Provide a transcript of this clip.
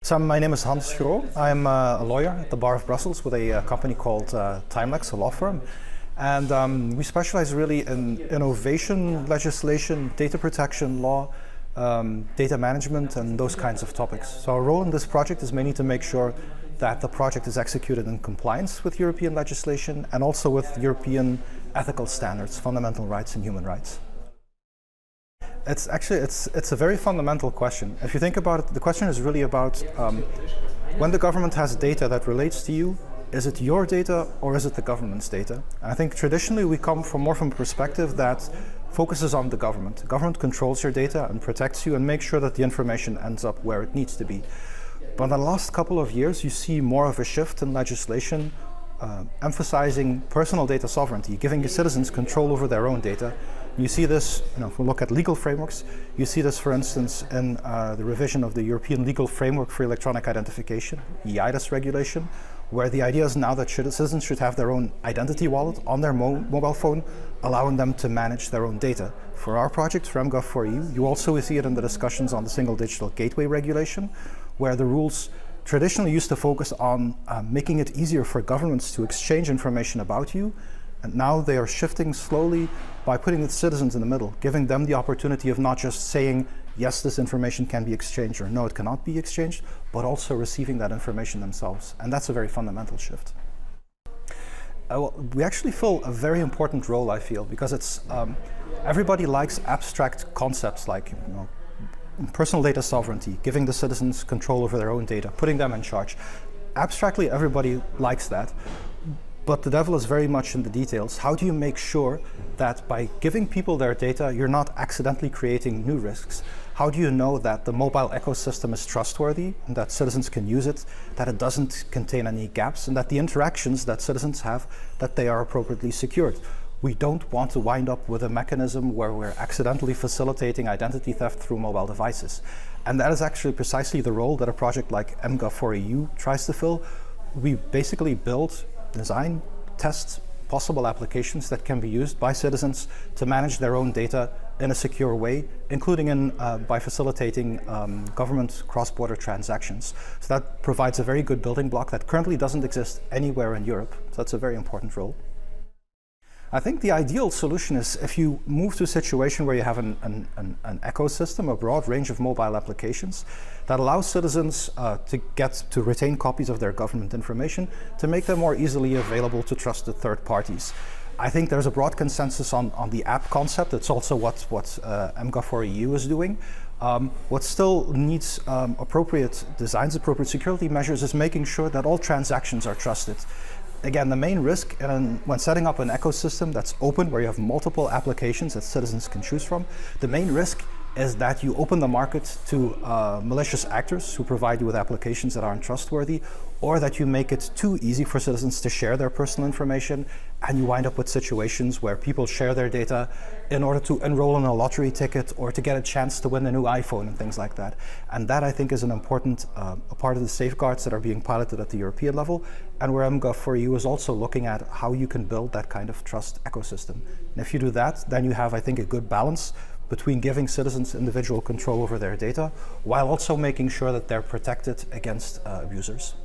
So my name is Graux. I'm a lawyer at the Bar of Brussels with a company called Timelex, a law firm. And we specialize really in innovation, legislation, data protection law, data management, and those kinds of topics. So our role in this project is mainly to make sure that the project is executed in compliance with European legislation and also with European ethical standards, fundamental rights and human rights. It's a very fundamental question. If you think about it, the question is really about when the government has data that relates to you, is it your data or is it the government's data? And I think traditionally we come more from a perspective that focuses on the government. The government controls your data and protects you and makes sure that the information ends up where it needs to be. But in the last couple of years, you see more of a shift in legislation emphasizing personal data sovereignty, giving citizens control over their own data. You see this, if we look at legal frameworks, you see this, for instance, in the revision of the European Legal Framework for Electronic Identification, eIDAS regulation, where the idea is now that citizens should have their own identity wallet on their mobile phone, allowing them to manage their own data. For our project, for mGov4EU, you also see it in the discussions on the Single Digital Gateway regulation, where the rules traditionally used to focus on making it easier for governments to exchange information about you. And now they are shifting slowly by putting the citizens in the middle, giving them the opportunity of not just saying, yes, this information can be exchanged, or no, it cannot be exchanged, but also receiving that information themselves. And that's a very fundamental shift. We actually fill a very important role, I feel, because it's everybody likes abstract concepts like personal data sovereignty, giving the citizens control over their own data, putting them in charge. Abstractly, everybody likes that. But the devil is very much in the details. How do you make sure that by giving people their data, you're not accidentally creating new risks? How do you know that the mobile ecosystem is trustworthy and that citizens can use it, that it doesn't contain any gaps, and that the interactions that citizens have, that they are appropriately secured? We don't want to wind up with a mechanism where we're accidentally facilitating identity theft through mobile devices. And that is actually precisely the role that a project like mGov4EU tries to fill. We basically build, design, test possible applications that can be used by citizens to manage their own data in a secure way, including by facilitating government cross-border transactions. So that provides a very good building block that currently doesn't exist anywhere in Europe. So that's a very important role. I think the ideal solution is if you move to a situation where you have an ecosystem, a broad range of mobile applications that allows citizens to retain copies of their government information to make them more easily available to trusted third parties. I think there's a broad consensus on the app concept. It's also what mGov4EU is doing. What still needs appropriate designs, appropriate security measures is making sure that all transactions are trusted. Again, the main risk when setting up an ecosystem that's open, where you have multiple applications that citizens can choose from, the main risk is that you open the market to malicious actors who provide you with applications that aren't trustworthy, or that you make it too easy for citizens to share their personal information, and you wind up with situations where people share their data in order to enroll in a lottery ticket or to get a chance to win a new iPhone and things like that. And that, I think, is an important part of the safeguards that are being piloted at the European level, and where mGov4EU is also looking at how you can build that kind of trust ecosystem. And if you do that, then you have, I think, a good balance between giving citizens individual control over their data, while also making sure that they're protected against abusers.